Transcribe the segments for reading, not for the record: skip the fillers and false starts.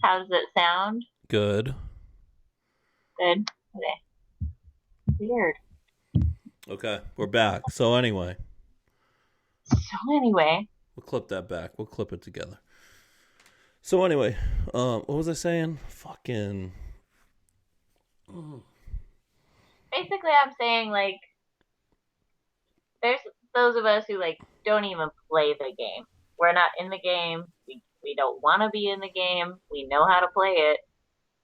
How does it sound? Good. Good. Okay. Weird. Okay, we're back. So anyway, So anyway, we'll clip that back. We'll clip it together. So anyway, what was I saying? Fucking. basically I'm saying like there's those of us who like don't even play the game. We're not in the game. We don't want to be in the game. We know how to play it.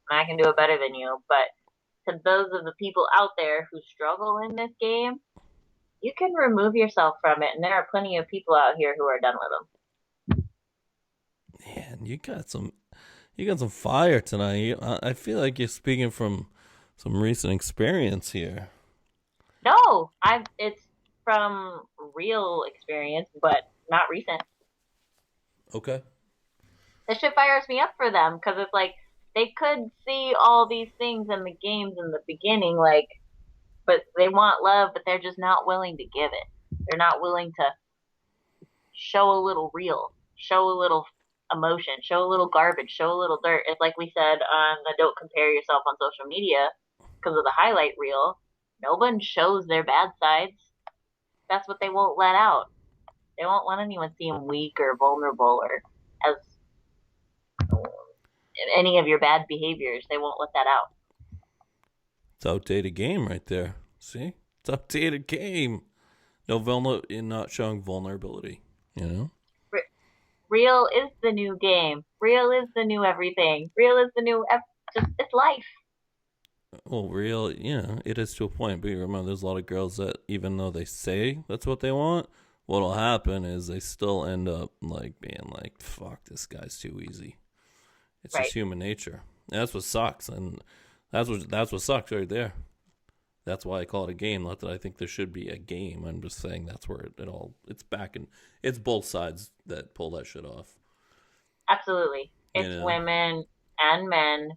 And I can do it better than you. But to those of the people out there who struggle in this game, you can remove yourself from it. And there are plenty of people out here who are done with them. Man, you got some fire tonight. I feel like you're speaking from some recent experience here. No, it's from real experience, but not recent. Okay. This shit fires me up for them because it's like they could see all these things in the games in the beginning, like, but they want love, but they're just not willing to give it. They're not willing to show a little real, show a little emotion, show a little garbage, show a little dirt. It's like we said on the don't compare yourself on social media because of the highlight reel. No one shows their bad sides. That's what they won't let out. They won't let anyone seem weak or vulnerable or as any of your bad behaviors. They won't let that out. It's outdated game right there. See? It's outdated game. No in not showing vulnerability, you know? Real is the new game. Real is the new everything. Real is the new just it's life. Well, real, yeah, it is to a point. But you remember, there's a lot of girls that, even though they say that's what they want, what'll happen is they still end up like being like, "Fuck, this guy's too easy." It's Right. just human nature. And that's what sucks, and that's what sucks right there. That's why I call it a game. Not that I think there should be a game. I'm just saying that's where it all it's back and it's both sides that pull that shit off. Absolutely. You It's know. women and men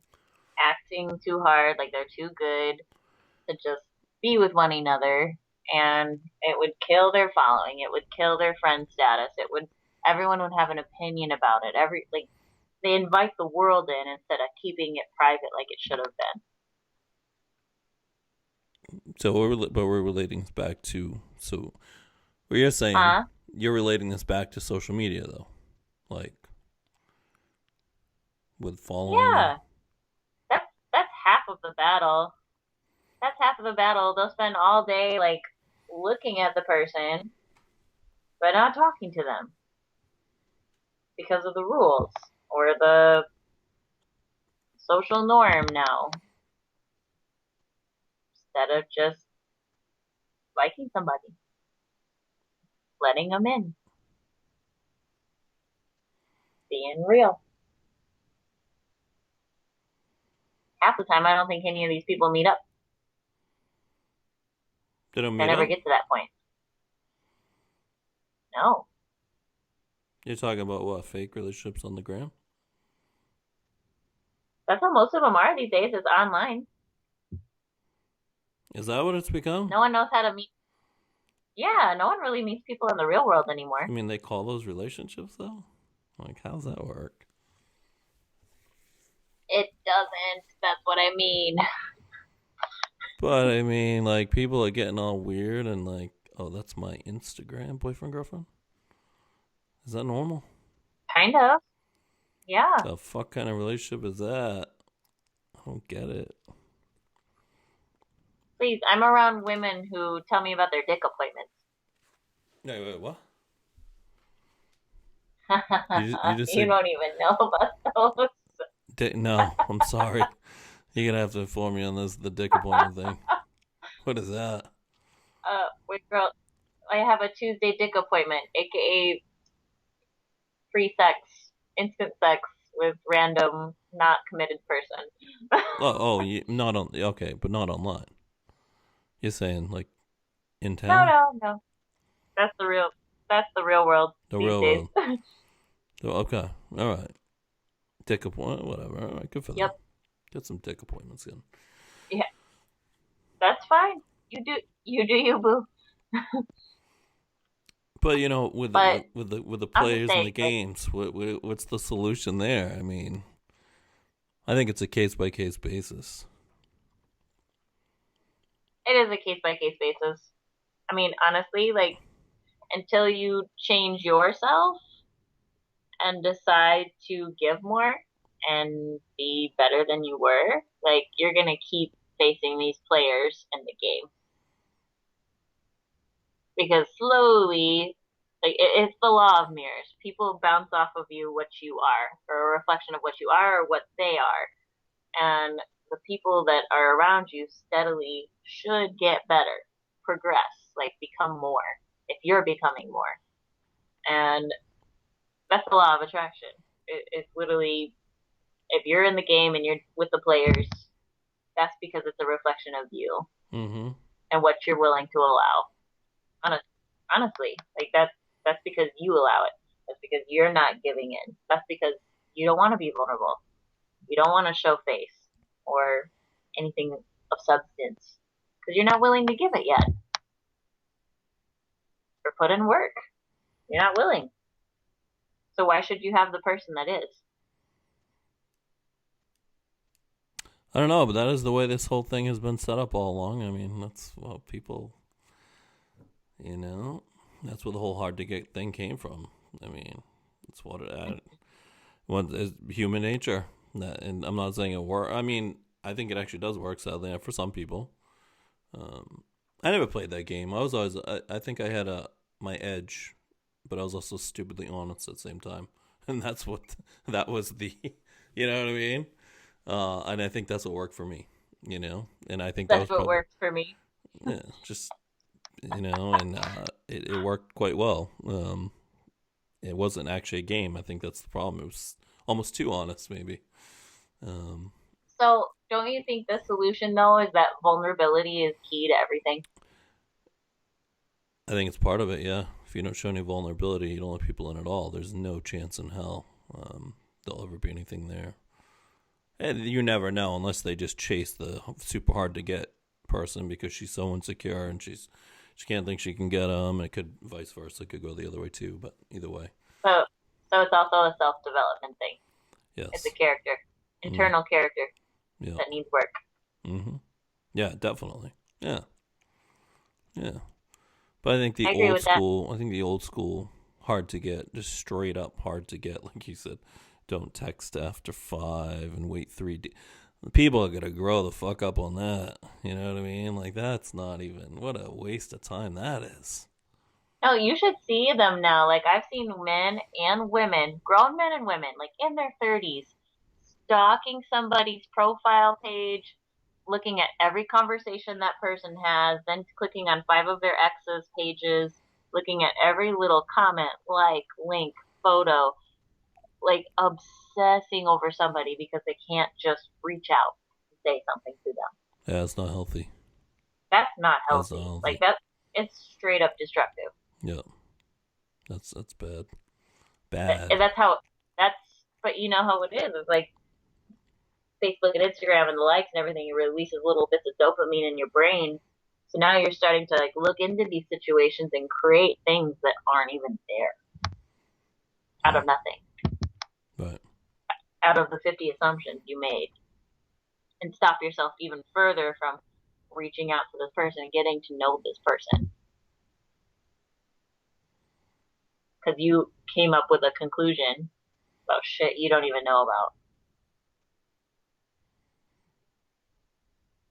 acting too hard, like they're too good to just be with one another, and it would kill their following. It would kill their friend status. It would everyone would have an opinion about it. Every like they invite the world in instead of keeping it private like it should have been. So we're relating this back to what you're saying. Huh? You're relating this back to social media though, like with following. Yeah. That's half of the battle. That's half of the battle. They'll spend all day like looking at the person but not talking to them because of the rules or the social norm now. Instead of just liking somebody, letting them in, being real. Half the time, I don't think any of these people meet up. They don't They meet never up. get to that point. No. You're talking about what, fake relationships on the gram? That's how most of them are these days, is online. Is that what it's become? No one knows how to meet. Yeah, no one really meets people in the real world I anymore. mean, they call those relationships though. Like, how's that work? It doesn't. That's what I mean. But I mean, like, people are getting all weird and like, oh, that's my Instagram boyfriend girlfriend. Is that normal? Kind of. Yeah. The fuck kind of relationship is that? I don't get it. Please, I'm around women who tell me about their dick appointments. Wait, what? You just You said don't even know about those. no. I'm sorry. You're gonna have to inform me on this the dick appointment thing. What is that? Wait, girl, I have a Tuesday dick appointment, aka free sex, instant sex with random, not committed person. Not on. Okay, but not online. You're saying like in No, town, no, no. That's the real. That's the real world the these real days. world. Okay, all right. Dick appointment, whatever. All right, good for them. Yep. Get some dick appointments in. Yeah, that's fine. You do you, boo. But But with the I'm just players and saying, the like, games, what's the solution there? I mean, I think it's a case by case basis. It is a case by case basis. I mean, honestly, like until you change yourself and decide to give more and be better than you were, like you're gonna keep facing these players in the game because slowly, like it's the law of mirrors. People bounce off of you what you are, or a reflection of what you are, or what they are, and the people that are around you steadily should get better, progress, like become more. If you're becoming more, and that's the law of attraction. It's literally if you're in the game and you're with the players, that's because it's a reflection of you Mm-hmm. and what you're willing to allow. Honest, honestly, like that's because you allow it. That's because you're not giving in. That's because you don't want to be vulnerable. You don't want to show face or anything of substance because you're not willing to give it yet or put in work. You're not willing. So why should you have the person that is? I don't know, but that is the way this whole thing has been set up all along. I mean, that's what people, you know, that's where the whole hard to get thing came from. I mean, it's what is human nature. And I'm not saying it works. I mean, I think it actually does work, sadly, for some people. I never played that game. I was always, I think I had my edge, but I was also stupidly honest at the same time. And that was the, you know what I mean? And I think that's what worked for me, and I think that was That's what probably, works for me. yeah, just, and it worked quite well. It wasn't actually a game. I think that's the problem. It was almost too honest, maybe. Um, So, don't you think the solution though is that vulnerability is key to everything? I think it's part of it, yeah. If you don't show any vulnerability, you don't let people in at all, there's no chance in hell there'll ever be anything there. And you never know unless they just chase the super hard to get person because she's so insecure and she can't think she can get them. It could vice versa. It could go the other way too. But either way, So, so it's also a self-development thing. It's a yes, character, mm, internal character yeah, that needs work. yeah, definitely, yeah, yeah. But I think I agree with that. the old school, hard to get, just straight up hard to get, like you said. Don't text after 5 and wait 3 days. People are gonna grow the fuck up on that. You know what I mean? Like that's not even what a waste of time that is. No, you should see them now. Like I've seen men and women, grown men and women, like in their 30s, stalking somebody's profile page, looking at every conversation that person has, then clicking on 5 of their ex's pages, looking at every little comment, like, link, photo, like obsessing over somebody because they can't just reach out and say something to them. Yeah, it's not healthy. That's not That's not healthy. Like healthy. that, it's straight up destructive. Yeah, that's bad. Bad. And that's how that's. But you know how it is. It's like Facebook and Instagram and the likes and everything. It releases little bits of dopamine in your brain. So now you're starting to like look into these situations and create things that aren't even there out Yeah. of nothing, Right. out of the 50 assumptions you made, and stop yourself even further from reaching out to this person and getting to know this person because you came up with a conclusion about shit you don't even know about.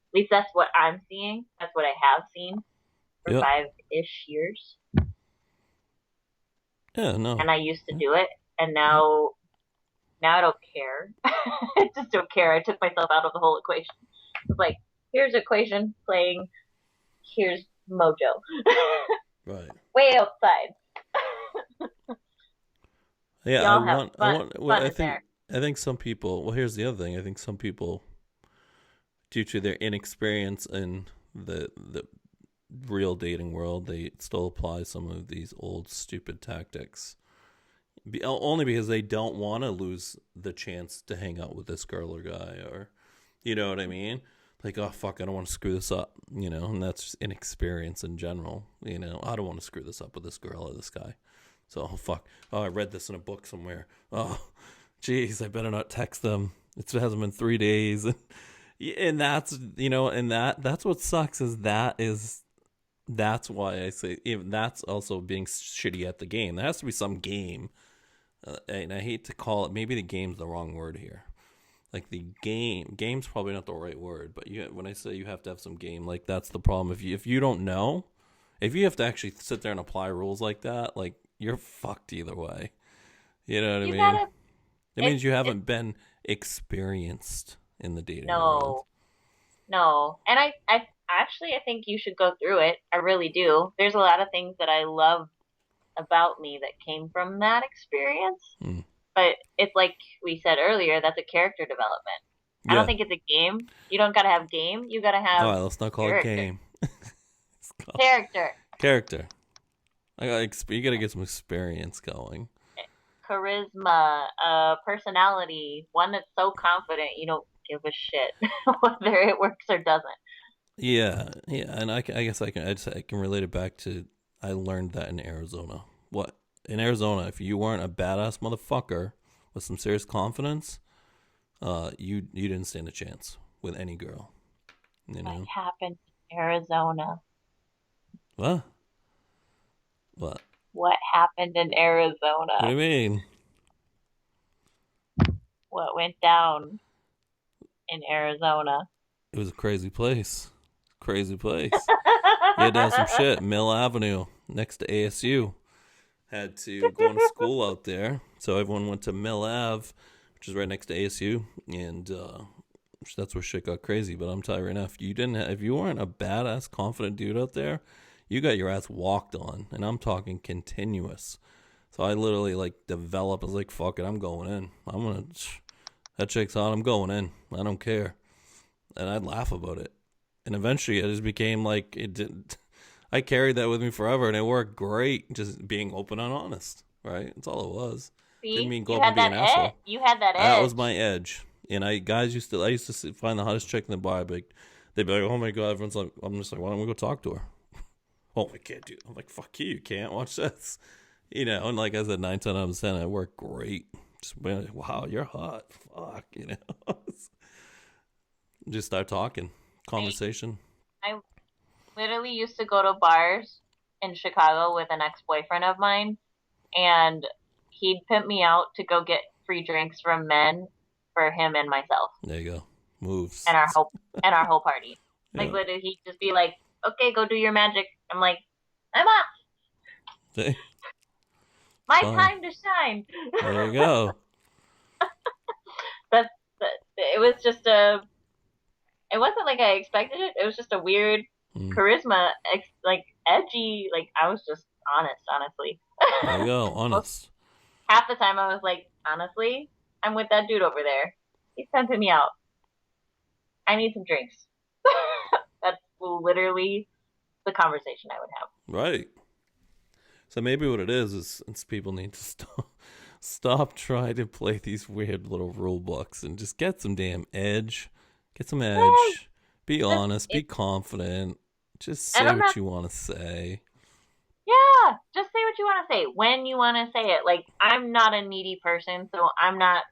At least that's what I'm seeing. That's what I have seen for Yep. 5-ish years. Yeah. No. And I used to Yeah. do it, and Yeah. now I don't care. I just don't care. I took myself out of the whole equation. It's like here's equation playing, here's MOJO, Right. way outside. Yeah. I Y'all have want. I fun want. Well, fun I in think. there. I think some people. Well, here's the other thing. I think some people, due to their inexperience in the real dating world, they still apply some of these old stupid tactics. Only because they don't want to lose the chance to hang out with this girl or guy, or you know what I mean? Like, oh fuck, I don't want to screw this up, and that's just inexperience in general. I don't want to screw this up with this girl or this guy. So, oh fuck, oh I read this in a book somewhere. Oh, geez, I better not text them. It hasn't been 3 days, and that's and that's what sucks is that's why I say even that's also being shitty at the game. There has to be some game, and I hate to call it. Maybe the game's the wrong word here. Like the game's probably not the right word, but when I say you have to have some game, like that's the problem. If you don't know, if you have to actually sit there and apply rules like that, like you're fucked either way. You know what I You mean? gotta. It means you haven't been experienced in the dating world. No, no. And I think you should go through it. I really do. There's a lot of things that I love about me that came from that experience. Hmm. But it's like we said earlier, that's a character development. I don't Yeah. think it's a game. You don't gotta have game. You gotta All have right, let's not call it character. game. It's called Character. character. You gotta get some experience going. Charisma, personality, one that's so confident you don't give a shit whether it works or doesn't. Yeah, yeah, and I guess I can relate it back to I learned that in Arizona. What in Arizona, if you weren't a badass motherfucker with some serious confidence, you didn't stand a chance with any girl. You What know happened in Arizona? what? What? What happened in What do Arizona? you mean? What went down in Arizona? It was a crazy place. Crazy place. You had to have some shit. Mill Avenue next to ASU. Had to go to school out there, so everyone went to Mill Ave, which is right next to ASU, and that's where shit got crazy. But I'm telling you right now, if you weren't a badass, confident dude out there, you got your ass walked on, and I'm talking continuous. So I literally like developed. I was like, "Fuck it, I'm going in. I'm gonna." That chick's hot. I'm going in. I don't care, and I'd laugh about it. And eventually, it just became like it didn't. I carried that with me forever, and it worked great. Just being open and honest, right? That's all it was. Didn't See, mean go you up and had be that an edge. asshole. You had that That was edge. my edge. And I used to find the hottest chick in the bar. They'd be like, "Oh my god!" Everyone's like, "I'm just like, why don't we go talk to her?" Oh, we can't do. I'm like, "Fuck you! You can't watch this." And like I said, 9 10 out of 10, it worked great. Just been like, wow, you're hot. Fuck, Just start talking, I conversation. I literally used to go to bars in Chicago with an ex-boyfriend of mine, and he'd pimp me out to go get free drinks from men for him and myself There you go. Moves. and our whole party. Like Yeah. literally, he'd just be like, "Okay, go do your magic." I'm like, "I'm up. See? My Fun. time to shine." There you go. That's that. It was just a. It wasn't like I expected it. It was just a weird Mm. charisma, like edgy. Like I was just honest, honestly. There you go. Most Honest. half the time I was like, honestly, I'm with that dude over there. He's pimping me out. I need some drinks. That's literally the conversation I would have. Right. So maybe what it is people need to stop trying to play these weird little rule books and just get some damn edge. Get some Right. edge. Be Just honest. Be it, confident. Just and say I'm what not. you want to say. Yeah, just say what you want to say when you want to say it. Like I'm not a needy person, so I'm not.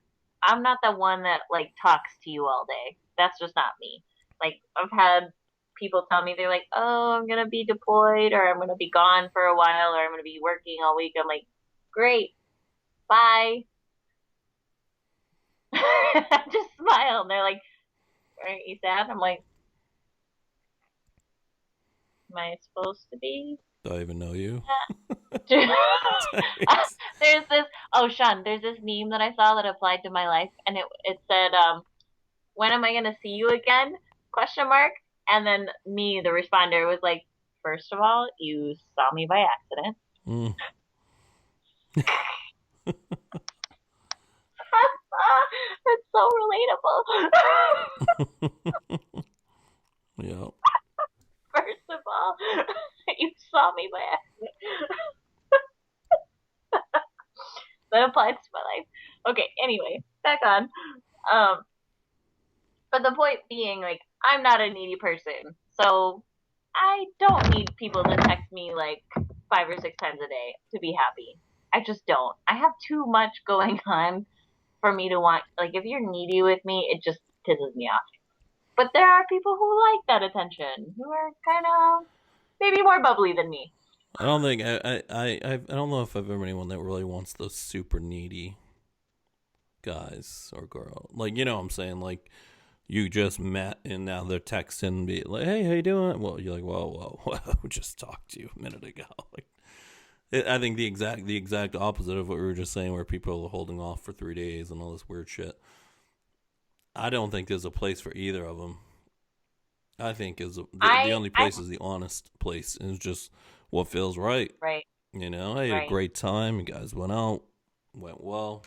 I'm not the one that like talks to you all day. That's just not me. Like I've had people tell me they're like, "Oh, I'm gonna be deployed, or I'm gonna be gone for a while, or I'm gonna be working all week." I'm like, "Great, bye." I just smile, and they're like, "Aren't you sad?" I'm like, "Am I supposed to be?" Do I even know you? there's this oh Sean, there's this meme that I saw that applied to my life, and it said, when am I gonna see you again? Question mark. And then me, the responder, was like, first of all, you saw me by accident. Mm. It's so relatable. Yeah. First of all, you saw me by accident. That applies to my life. Okay, anyway, back on. Um, but the point being, like, I'm not a needy person, so I don't need people to text me like 5 or 6 times a day to be happy. I just don't. I have too much going on for me to want, like, if you're needy with me, it just pisses me off. But there are people who like that attention, who are kind of maybe more bubbly than me. I don't think I don't know if I've ever met anyone that really wants those super needy guys or girl. Like, you know what I'm saying? Like, you just met and now they're texting and be like, "Hey, how you doing?" Well, you're like, "Whoa, we just talked to you a minute ago." Like, I think the exact opposite of what we were just saying, where people are holding off for 3 days and all this weird shit. I don't think there's a place for either of them. I think the only I, place is the honest place, and it's just what feels right. right, You know, I had a right. great time. You guys went out, went well.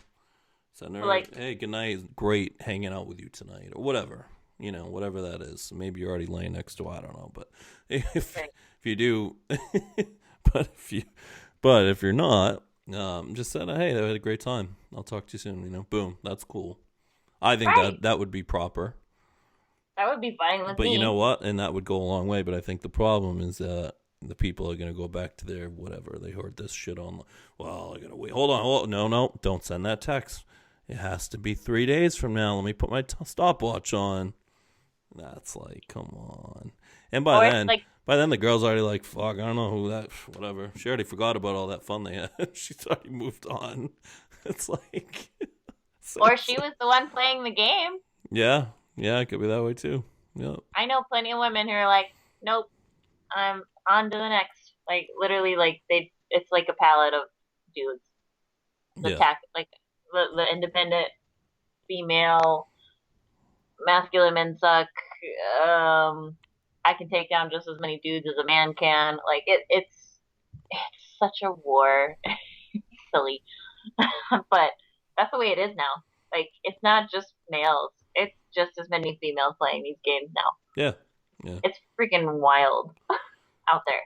Send But her, like, hey, good night. Great hanging out with you tonight, or whatever. You know, whatever that is. Maybe you're already laying next to. I don't know, but if right, if you do, but if you're not, just said, hey, I had a great time. I'll talk to you soon. You know, boom, that's cool. I think right. that would be proper. That would be fine with But you know me. what? And that would go a long way. But I think the problem is that the people are going to go back to their whatever. They heard this shit on. Well, I got to wait. Hold on. No. Don't send that text. It has to be 3 days from now. Let me put my stopwatch on. That's like, come on. And Or it's like, by then the girl's already like, fuck, I don't know who that, whatever. She already forgot about all that fun they had. She's already moved on. It's like, or she was the one playing the game. yeah, it could be that way too. Yep. I know plenty of women who are like, nope, I'm on to the next. Like literally, like it's like a palette of dudes. The Yeah. tack, like the independent female, masculine men suck. I can take down just as many dudes as a man can. Like it's such a war. Silly, but that's the way it is now. Like it's not just males. It's just as many females playing these games now. Yeah. Yeah. It's freaking wild out there.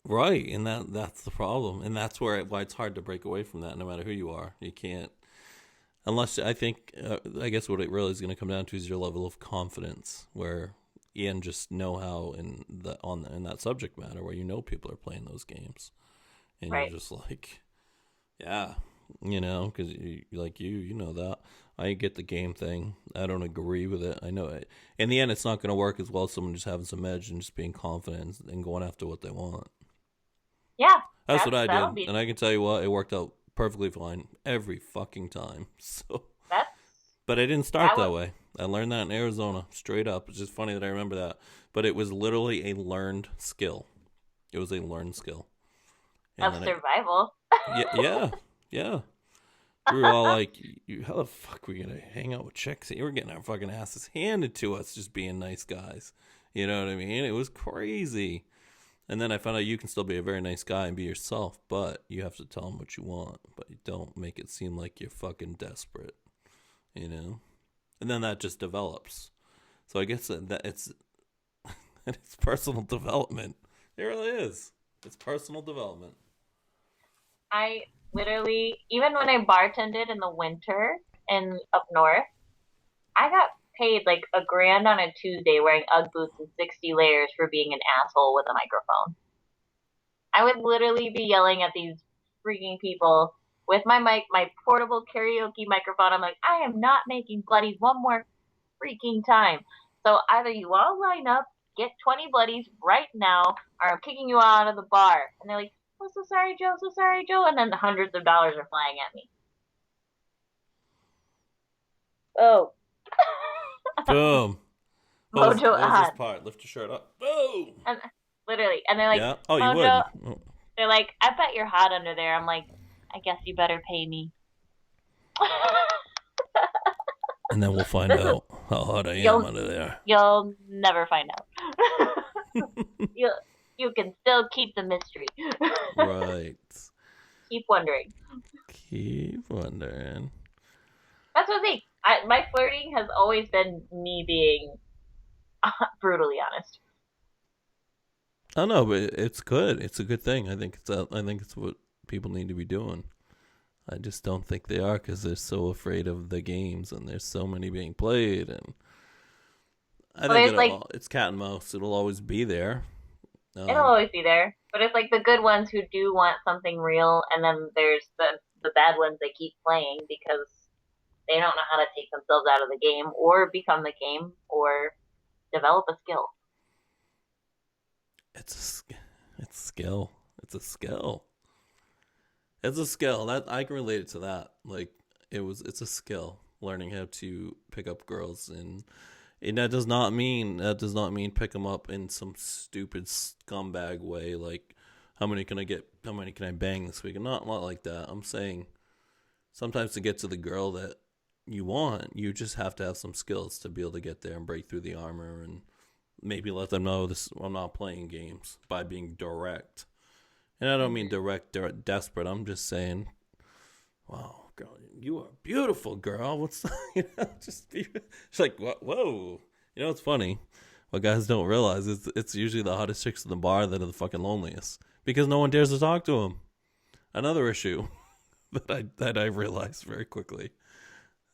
Right, and that's the problem, and that's why it's hard to break away from that. No matter who you are, you can't unless I think I guess what it really is going to come down to is your level of confidence, where and just know how in that subject matter where you know people are playing those games, and you're Right. just like, yeah, you know, because you know that I get the game thing. I don't agree with it. I know it. In the end, it's not going to work as well as someone just having some edge and just being confident and going after what they want. Yeah. That's what I That'll did, be and I can tell you what, it worked out perfectly fine every fucking time. So, that's but I didn't start that that would way. I learned that in Arizona, straight up. It's just funny that I remember that, but it was literally a learned skill. It was a learned skill, and of then survival. yeah. We were all like, "How the fuck are we gonna hang out with chicks? We were getting our fucking asses handed to us, just being nice guys." You know what I mean? It was crazy. And then I found out you can still be a very nice guy and be yourself, but you have to tell them what you want. But you don't make it seem like you're fucking desperate, you know? And then that just develops. So I guess that it's it's personal development. It really is. It's personal development. I literally, even when I bartended in the winter and up north, I got paid like $1,000 on a Tuesday wearing UGG boots and 60 layers for being an asshole with a microphone. I would literally be yelling at these freaking people with my mic, my portable karaoke microphone. I'm like, I am not making bloodies one more freaking time. So either you all line up, get 20 bloodies right now, or I'm kicking you out of the bar. And they're like, oh, so sorry, Joe, so sorry, Joe. And then the hundreds of dollars are flying at me. Oh, Boom. Mojo What was this on. part? Lift your shirt up. Boom. And literally. And they're like, Yeah. Oh, you Mojo, would. Oh. they're like, I bet you're hot under there. I'm like, I guess you better pay me. And then we'll find This is, out how hot I am you'll, under there. you'll never find out. you, you can still keep the mystery. Right. Keep wondering. Keep wondering. That's the thing. My flirting has always been me being brutally honest. I know, but it's good. It's a good thing. I think it's what people need to be doing. I just don't think they are because they're so afraid of the games and there's so many being played. And I But think it's like it's cat and mouse. It'll always be there. it'll Um, always be there. But it's like the good ones who do want something real, and then there's the bad ones they keep playing because they don't know how to take themselves out of the game or become the game or develop a skill. It's it's skill. It's a skill. It's a skill that I can relate it to that. Like it's a skill learning how to pick up girls, and that does not mean pick them up in some stupid scumbag way. Like how many can I get? How many can I bang this week? Not like that. I'm saying sometimes to get to the girl that you want, you just have to have some skills to be able to get there and break through the armor and maybe let them know this. I'm not playing games by being direct. And I don't mean Mm-hmm. desperate. I'm just saying, wow, girl, you are beautiful, girl. What's just be, it's like, whoa. It's funny. What guys don't realize is it's usually the hottest chicks in the bar that are the fucking loneliest because no one dares to talk to them. Another issue that I realized very quickly.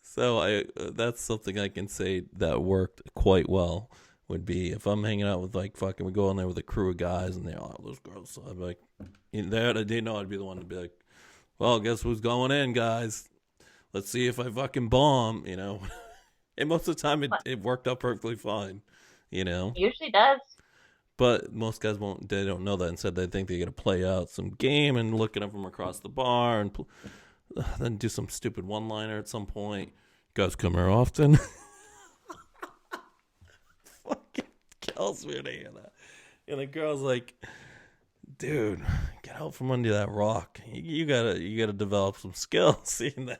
So I that's something I can say that worked quite well. Would be if I'm hanging out with like fucking we go in there with a crew of guys and they're all those girls. So I'm like, they know I'd be the one to be like, well, guess who's going in, guys? Let's see if I fucking bomb. And most of the time But it worked out perfectly fine, you know. usually does. But most guys won't. They don't know that. Instead, they think they got to play out some game and look at them from across the bar and then do some stupid one-liner at some point. You guys come here often. Fucking kills me to hear that. And the girl's like, dude, get out from under that rock. You gotta develop some skills. See, and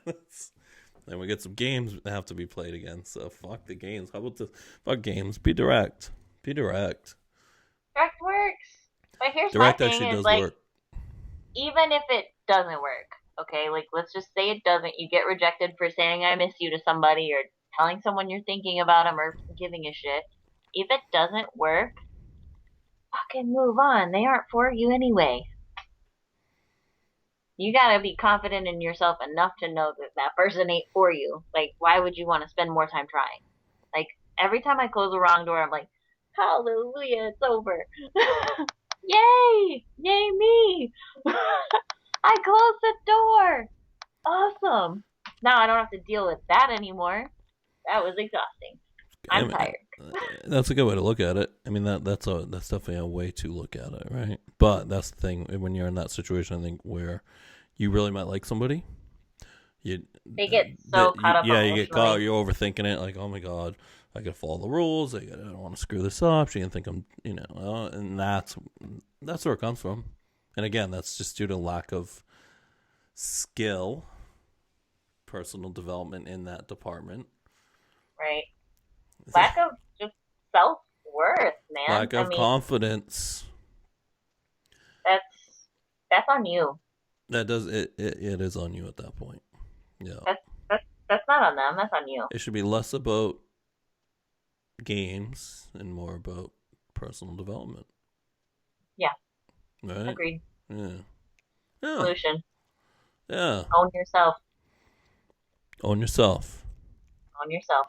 then we get some games that have to be played again. So fuck the games. How about the fuck games? Be direct. Be direct. Direct works. But here's my Direct thing actually is does like, work. even if it doesn't work, okay, like let's just say it doesn't, you get rejected for saying I miss you to somebody or telling someone you're thinking about them or giving a shit. If it doesn't work, fucking move on. They aren't for you anyway. You gotta be confident in yourself enough to know that that person ain't for you. Like, why would you want to spend more time trying? Like, every time I close the wrong door, I'm like, hallelujah, it's over. Yay! Yay me! I closed the door! Awesome! Now I don't have to deal with that anymore. That was exhausting. I I'm mean, tired. that's a good way to look at it. I mean that's definitely a way to look at it, right? But that's the thing when you're in that situation, I think where you really might like somebody, you They get so caught up yeah, you get caught, emotionally. you're overthinking it, like, oh my god, I gotta follow the rules. I don't want to screw this up. She didn't think I'm, and that's where it comes from. And again, that's just due to lack of skill, personal development in that department. Right? Lack of just self worth, man. Lack I of mean, confidence. that's that's on you. That does it is on you at that point. Yeah. That's not on them. That's on you. It should be less about games and more about personal development. Yeah, Right? agreed. Yeah. Yeah. Solution: Yeah. own yourself. Own yourself. Own yourself,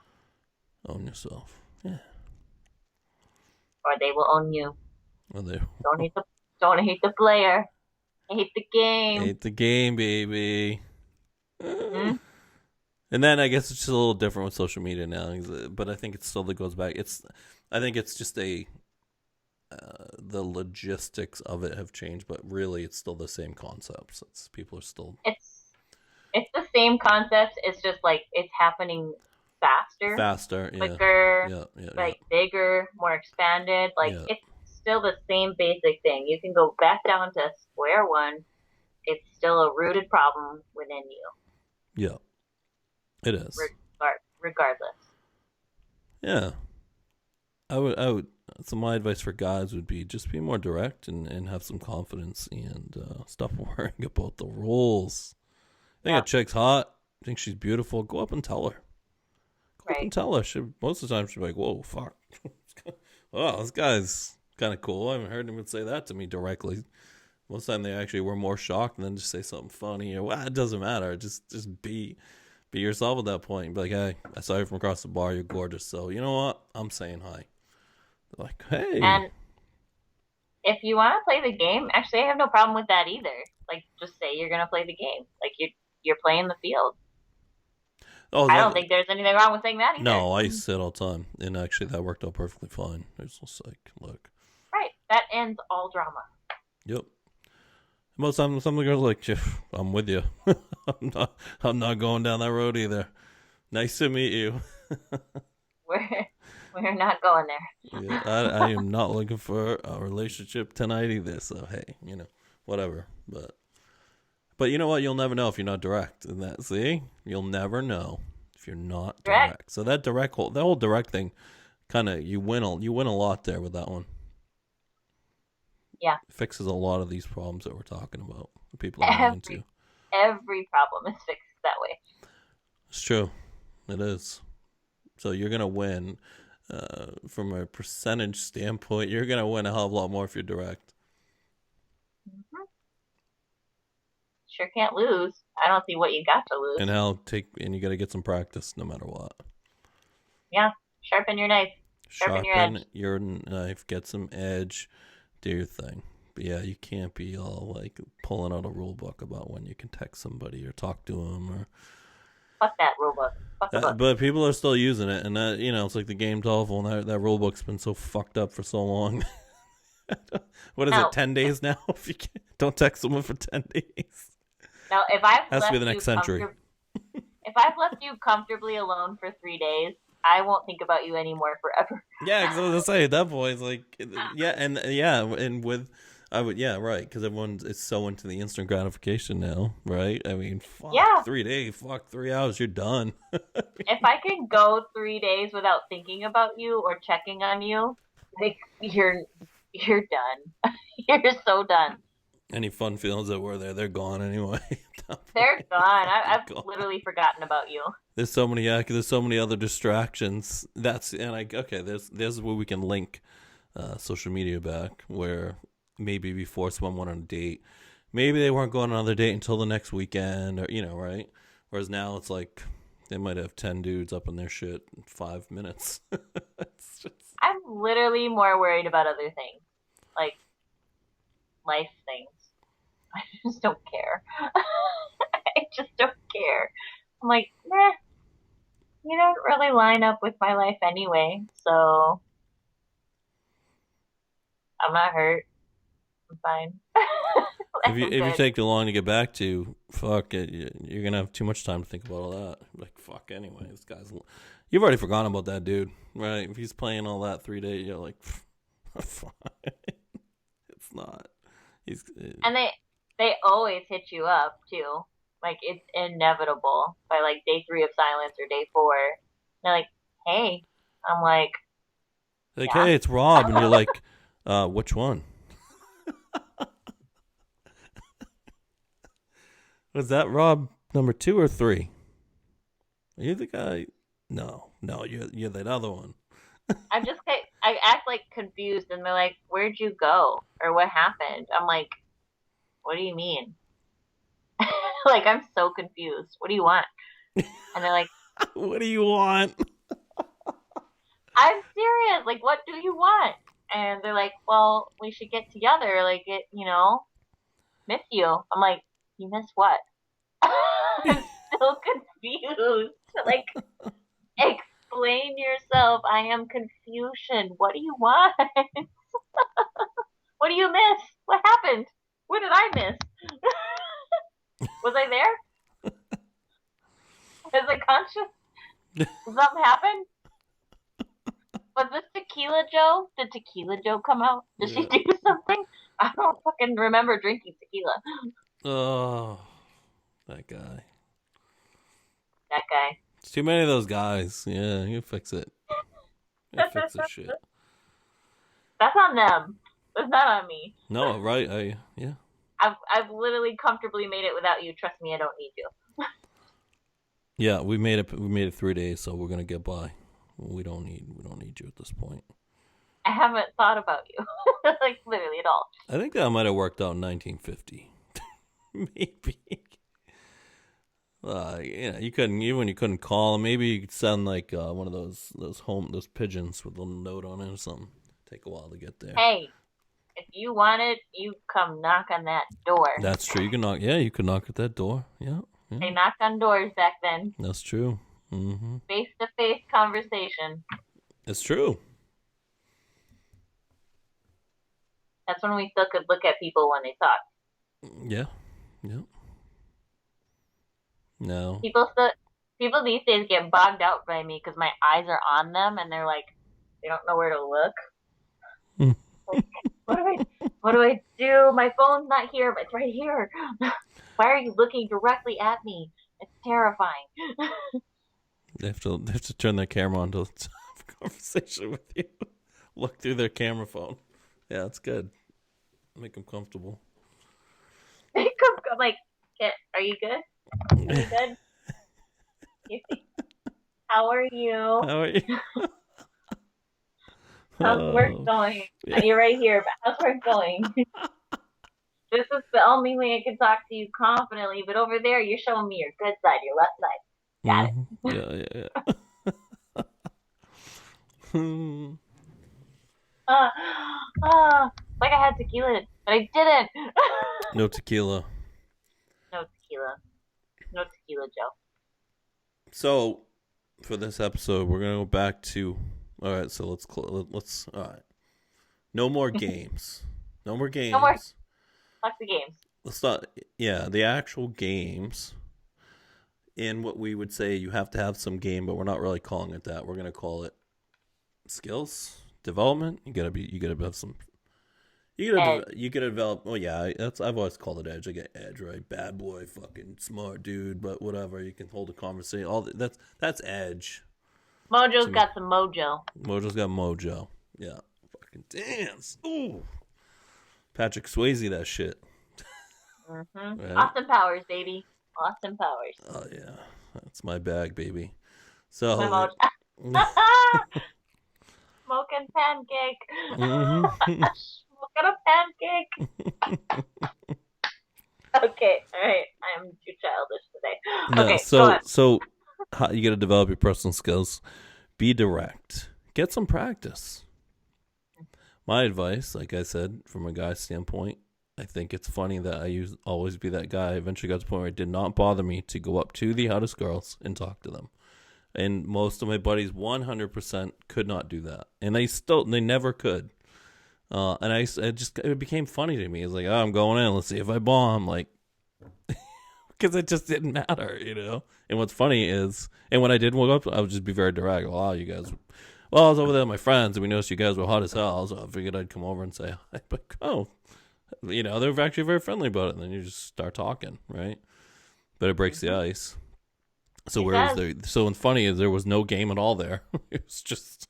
Own yourself. Yeah. or they will own you. Well, they Don't hate the don't hate the player. Hate the game. hate the game, baby. Hmm? And then I guess it's just a little different with social media now, but I think it still goes back. I think it's just the logistics of it have changed, but really it's still the same concepts. People are still It's it's the same concept. It's just like it's happening faster, faster. Yeah, quicker, yeah, yeah, yeah, like bigger, more expanded. Like yeah, it's still the same basic thing. You can go back down to square one. It's still a rooted problem within you, yeah. It is. regardless. Yeah, I would. So my advice for guys would be just be more direct and have some confidence and stop worrying about the rules. Think a Yeah, chick's hot. Think she's beautiful. Go up and tell her. Go up right. and tell her. Most of the time she'll be like, "Whoa, fuck! Oh, this guy's kind of cool. I haven't heard him say that to me directly." Most of the time they actually were more shocked and then just say something funny or well, it doesn't matter. Just be yourself at that point. Be like, hey, I saw you from across the bar. You're gorgeous. So you know what? I'm saying hi. They're like, hey, And if you want to play the game, actually, I have no problem with that either. Like, just say you're gonna play the game. Like you're playing the field. Oh, I don't think there's anything wrong with saying that either. no, I used to say it all the time, and actually that worked out perfectly fine. It's just like, look, Right. That ends all drama. yep. Most times, some of the girls are like, I'm with you. I'm not going down that road either. Nice to meet you. We're not going there. Yeah, I am not looking for a relationship tonight either. So hey, whatever. But you know what? You'll never know if you're not direct. And that, see, you'll never know if you're not direct. So that whole direct thing, kind of you win a lot there with that one. Yeah, it fixes a lot of these problems that we're talking about. That people are running into. Every problem is fixed that way. It's true. It is. So you're gonna win. From a percentage standpoint, you're gonna win a hell of a lot more if you're direct. Mm-hmm. Sure can't lose. I don't see what you got to lose. And you got to get some practice no matter what. Yeah, sharpen your knife. Sharpen your knife. Get some edge. Do your thing. But yeah, you can't be all like pulling out a rule book about when you can text somebody or talk to them or. Fuck that rule book. Fuck the book. But people are still using it, and that it's like the game's awful, and that rule book's been so fucked up for so long. What is it? 10 days now? If you don't text someone for 10 days. Now, if I've has to be the next century. If I've left you comfortably alone for 3 days, I won't think about you anymore forever. Yeah, because I was gonna say at that point, it's like, and with. I would, yeah, right, because it's so into the instant gratification now, right? I mean, fuck, 3 days, fuck, 3 hours, you're done. If I can go 3 days without thinking about you or checking on you, like, you're done. You're so done. Any fun feelings that were there, they're gone anyway. They're gone. I've literally forgotten about you. There's so many other distractions. There's where we can link social media back, where maybe before someone went on a date, maybe they weren't going on another date until the next weekend, or right? Whereas now it's like they might have 10 dudes up in their shit in 5 minutes. I'm literally more worried about other things, like life things. I just don't care. I just don't care. I'm like, nah, you don't really line up with my life anyway, so I'm not hurt. I'm fine. If you take too long to get back to, fuck it, you're gonna have too much time to think about all that. Like, fuck, anyway, this guy's. You've already forgotten about that dude, right? If he's playing all that 3 days, you're like, fine. It's not. And they always hit you up too. Like, it's inevitable by like day 3 of silence or day 4. They're like, hey. I'm like, yeah. Hey, it's Rob, and you're like, which one? Was that Rob number 2 or 3? Are you the guy? No, you're that other one. I act like confused, and they're like, where'd you go? Or what happened? I'm like, what do you mean? Like, I'm so confused. What do you want? And they're like, what do you want? I'm serious. Like, what do you want? And they're like, well, we should get together. Like, miss you. I'm like, you miss what? I'm so confused. Like, explain yourself. I am confusion. What do you want? What do you miss? What happened? What did I miss? Was I there? Was I conscious? Did something happen? Was this Tequila Joe? Did Tequila Joe come out? Did she do something? I don't fucking remember drinking tequila. Oh, that guy. That guy. It's too many of those guys. Yeah, you fix it. You fix the shit. That's on them. It's not on me. No, right? Yeah. I've literally comfortably made it without you. Trust me, I don't need you. Yeah, we made it. We made it 3 days, so we're gonna get by. We don't need you at this point. I haven't thought about you, like literally at all. I think that might have worked out in 1950, maybe. You couldn't, even when you couldn't call. Maybe you could send like one of those pigeons with a little note on it or something. Take a while to get there. Hey, if you wanted, you come knock on that door. That's true. You can knock. Yeah, you could knock at that door. Yeah. They knocked on doors back then. That's true. Mm-hmm. Face-to-face conversation. It's true. That's when we still could look at people when they talk. Yeah. Yeah. No. People these days get bogged out by me because my eyes are on them and they're like, they don't know where to look. Like, what do I do? My phone's not here, but it's right here. Why are you looking directly at me? It's terrifying. They have to turn their camera on to have a conversation with you. Look through their camera phone. Yeah, it's good. Make them comfortable. I'm like, are you good? Are you good? How are you? How are you? How's work Oh, going? yeah. You're right here, but how's work going? This is the only way I can talk to you confidently, but over there you're showing me your good side, your left side. Got it. Mm-hmm. Yeah, yeah, yeah. Uh, like I had tequila, but I didn't. No tequila. No tequila. No tequila, Joe. So, for this episode, we're gonna go back to. All right, so let's. All right, no more games. No more No more. games. Fuck the games. Let's not. Yeah, the actual games. In what we would say, you have to have some game, but we're not really calling it that. We're gonna call it skills development. You gotta have some. You gotta develop. Oh yeah, I've always called it edge. I get edge, right? Bad boy, fucking smart dude, but whatever. You can hold a conversation. That's edge to Mojo's me. got some mojo. Mojo's got mojo. Yeah, fucking dance. Ooh, Patrick Swayze, that shit. Right? Austin Powers, baby. Austin Powers. Oh yeah, that's my bag, baby. My So. mojo. Smoking pancake. Mm-hmm. Smoking a pancake. Okay, all right. I'm too childish today. No, Okay, go on. so you got to develop your personal skills. Be direct. Get some practice. My advice, like I said, from a guy's standpoint, I think it's funny that I always be that guy. I eventually got to the point where it did not bother me to go up to the hottest girls and talk to them. And most of my buddies 100% could not do that. And they never could. And it became funny to me. It's like, oh, I'm going in. Let's see if I bomb. Like, because it just didn't matter, you know? And what's funny is, and when I did walk up, I would just be very direct. Wow, you guys, well, I was over there with my friends, and we noticed you guys were hot as hell, so I figured I'd come over and say hi. But, oh, you know, they were actually very friendly about it, and then you just start talking, right? But it breaks the ice. So what's funny is there was no game at all there. It was just,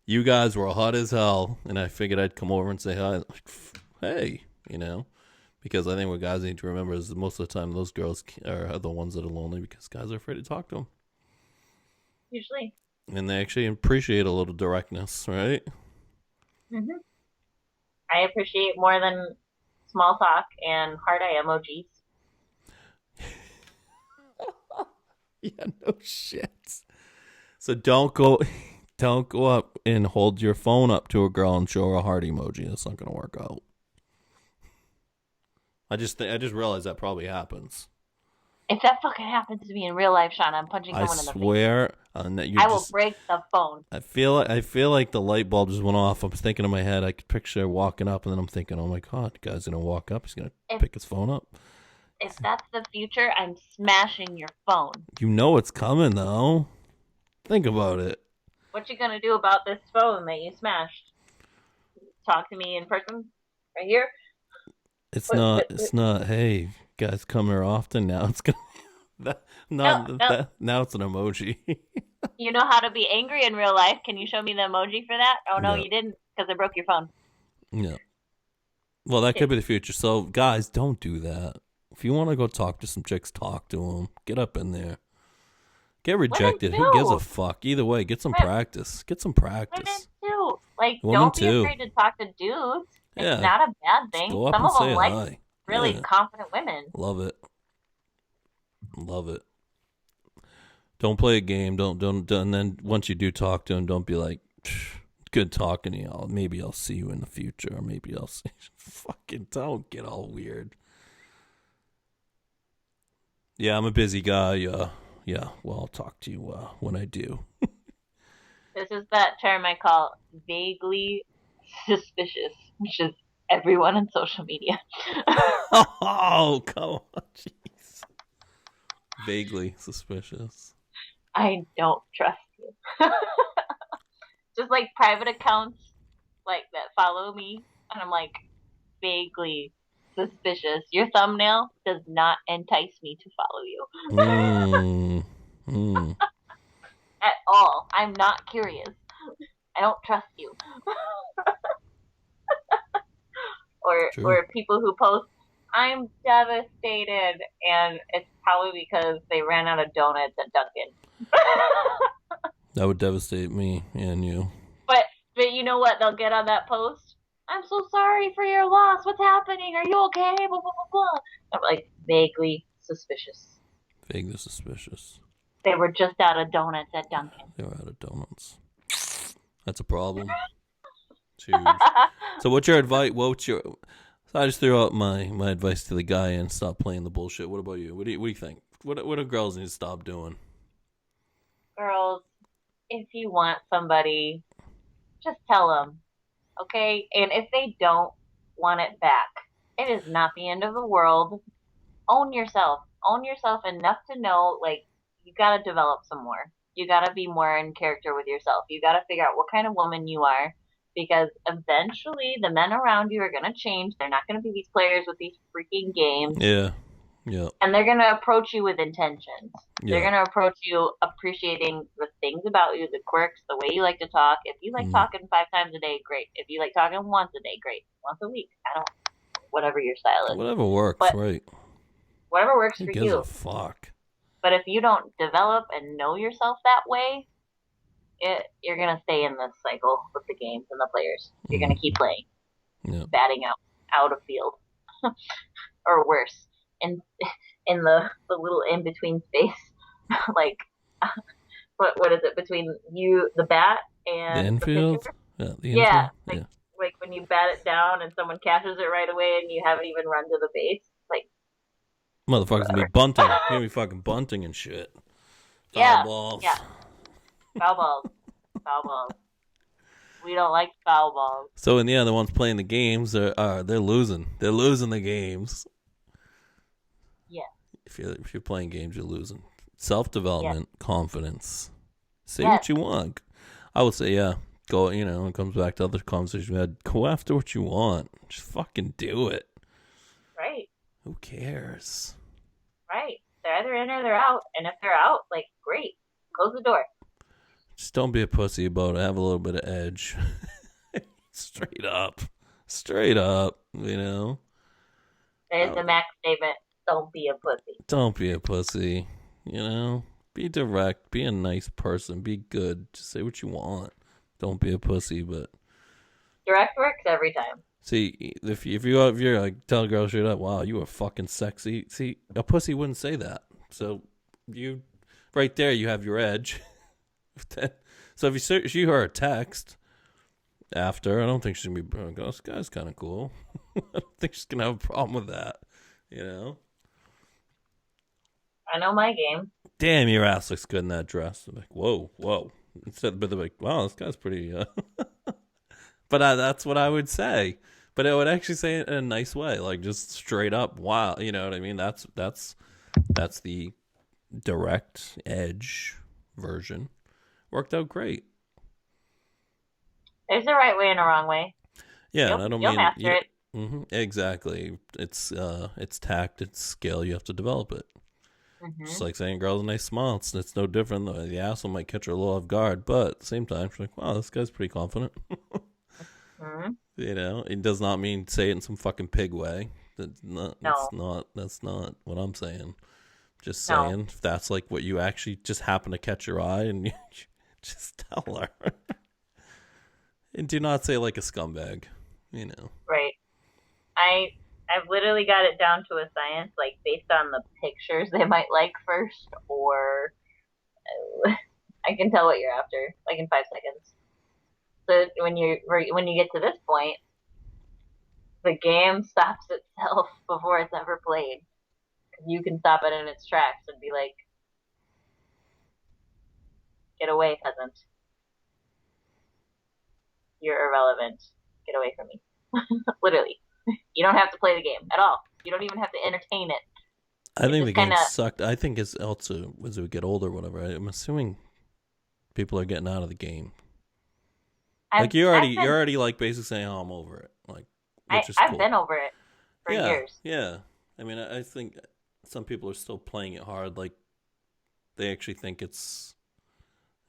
you guys were hot as hell, and I figured I'd come over and say hi. Like, hey, you know? Because I think what guys need to remember is that most of the time those girls are the ones that are lonely because guys are afraid to talk to them. Usually. And they actually appreciate a little directness, right? Mm-hmm. I appreciate more than small talk and heart eye emojis. Yeah, no shit. So don't go up and hold your phone up to a girl and show her a heart emoji. That's not going to work out. I just realized that probably happens. If that fucking happens to me in real life, Sean, I'm punching someone in the face. I swear, I will break the phone. I feel like the light bulb just went off. I'm thinking in my head, I could picture walking up, and then I'm thinking, oh my god, the guy's gonna walk up. He's gonna pick his phone up. If that's the future, I'm smashing your phone. You know it's coming, though. Think about it. What you gonna do about this phone that you smashed? Talk to me in person, right here. It's not. Hey, guys, come here often. Now it's gonna. Now it's an emoji. You know how to be angry in real life. Can you show me the emoji for that? Oh no, you didn't, because I broke your phone. Yeah. Well, that could be the future. So, guys, don't do that. If you want to go talk to some chicks, talk to them. Get up in there. Get rejected. Who gives a fuck? Either way, get some practice. Get some practice. Women too. Like, Women don't be afraid to talk to dudes. It's not a bad thing. Go up Some and of them say like hi. really confident women. Love it. Love it. Don't play a game. Don't. And then once you do talk to them, don't be like, good talking to you. Maybe I'll see you in the future. Or maybe I'll see. Fucking don't get all weird. Yeah, I'm a busy guy. Yeah, well, I'll talk to you when I do. This is that term I call vaguely suspicious, which is everyone on social media. Oh, come on, jeez. Vaguely suspicious. I don't trust you. Just like private accounts like that follow me, and I'm like vaguely suspicious. Your thumbnail does not entice me to follow you Hmm. Hmm. at all. I'm not curious. I don't trust you. True. Or people who post, I'm devastated, and it's probably because they ran out of donuts at Dunkin'. That would devastate me and you. but but you know what they'll get on that post? I'm so sorry for your loss. What's happening? Are you okay? Blah blah blah blah. I'm like vaguely suspicious. Vaguely suspicious. They were just out of donuts at Dunkin'. They were out of donuts. That's a problem. It's huge. So, what's your advice? What's your? So I just threw out my advice to the guy and stop playing the bullshit. What about you? What do you think? What do girls need to stop doing? Girls, if you want somebody, just tell them, okay? And if they don't want it back, it is not the end of the world. Own yourself. Own yourself enough to know, like, you gotta develop some more. You gotta be more in character with yourself. You gotta figure out what kind of woman you are. Because eventually the men around you are gonna change. They're not gonna be these players with these freaking games. Yeah. Yeah. And they're gonna approach you with intentions. They're Yeah. gonna approach you appreciating the things about you, the quirks, the way you like to talk. If you like Mm. talking 5 times a day, great. If you like talking once a day, great. Once a week, I don't, whatever your style is. Whatever works, But right? whatever works Who for gives a you. fuck? But if you don't develop and know yourself that way, you're gonna stay in this cycle with the games and the players. You're Mm. gonna keep playing, Yeah. batting out of field, or worse, in the little in between space, like what is it between you, the bat, The and the pitcher? infield. Yeah. The Yeah, infield. like Yeah. like when you bat it down and someone catches it right away and you haven't even run to the base. Like Motherfuckers gonna be whatever. bunting. You're gonna be fucking bunting and shit. Foul Yeah, yeah, balls. foul balls, foul balls. We don't like foul balls. So in the end, the ones playing the games they're losing. They're losing the games. Yeah, If you're playing games, you're losing. Self yeah, development, confidence. Say yes, what you want. I would say, yeah. Go. It comes back to other conversations we had. Go after what you want. Just fucking do it. right, Who cares? right. They're either in or they're out, and if they're out, like great, close the door. Just don't be a pussy about it. Have a little bit of edge. Straight up. Straight up. There's the max statement. Don't be a pussy. Don't be a pussy. Be direct. Be a nice person. Be good. Just say what you want. Don't be a pussy. But Direct works every time. see, if you're like tell a girl straight up, wow, you are fucking sexy. See, a pussy wouldn't say that. So you, right there, you have your edge. So if you shoot her a text after, I don't think she's gonna be. Oh, this guy's kind of cool. I don't think she's gonna have a problem with that. You know. I know my game. Damn, your ass looks good in that dress. I'm like, whoa, whoa. But they're like, wow, this guy's pretty. But that's what I would say. But I would actually say it in a nice way, like just straight up. Wow, you know what I mean? That's the direct edge version. Worked out great. There's a right way and a wrong way. Yeah, and I don't You'll mean master it. exactly. It's tact, it's skill. You have to develop it. Just Hmm. like saying a girl's a nice smile. It's no different. The asshole might catch her a little off guard, but at the same time, she's like, wow, this guy's pretty confident. Hmm. It does not mean say it in some fucking pig way. No, That's not what I'm saying. Just no. saying, if that's like what you actually just happen to catch your eye and you just tell her. And do not say like a scumbag, you know. Right. I've literally got it down to a science, like based on the pictures they might like first, or I can tell what you're after, like in 5 seconds. So when you get to this point, the game stops itself before it's ever played. You can stop it in its tracks and be like, Get away, peasant. You're irrelevant. Get away from me. Literally. You don't have to play the game at all. You don't even have to entertain it. I It think the just kind game of. sucked. I think it's also as we get older, whatever. I'm assuming people are getting out of the game. I've Like you're already I've you're been already like basically saying, "Oh, I'm over it," like, which is I've cool. been over it for Yeah, years. yeah. I mean, I think some people are still playing it hard. Like they actually think it's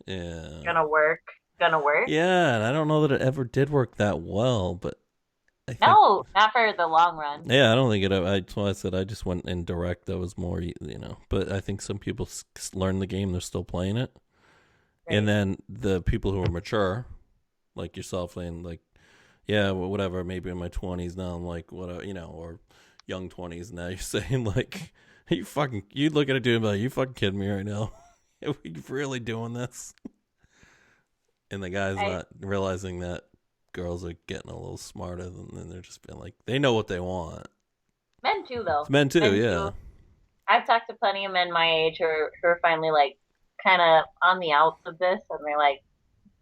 yeah, Gonna work. Gonna work. yeah. And I don't know that it ever did work that well, but I think No, not for the long run. yeah, I don't think it. That's why I said I just went in direct. That was more, But I think some people learn the game; they're still playing it, and Right. then the people who are mature, like yourself, and like, yeah, well, whatever. Maybe in my 20s now, I'm like, whatever, or young 20s. Now you're saying like, you look at a dude and be like, you fucking kidding me right now? Are we really doing this? And the guy's I not realizing that girls are getting a little smarter than they're just being like, they know what they want. Men too though. It's men too, Men yeah. too. I've talked to plenty of men my age who are finally like kind of on the outs of this, and they're like,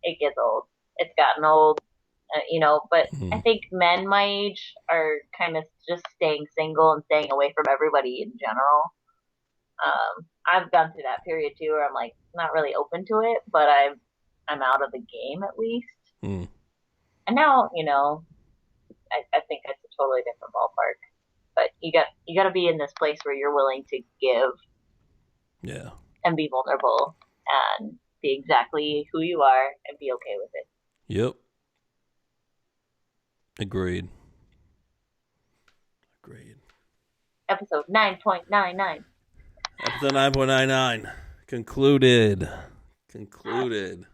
it gets old. It's gotten old, But I Mhm. think men my age are kind of just staying single and staying away from everybody in general. I've gone through that period too, where I'm like not really open to it, but I'm out of the game at least. Mm. And now, I think it's a totally different ballpark. But you got to be in this place where you're willing to give Yeah. and be vulnerable and be exactly who you are and be okay with it. Yep. Agreed. Agreed. Episode 9.99. Episode 9.99. Concluded. Concluded.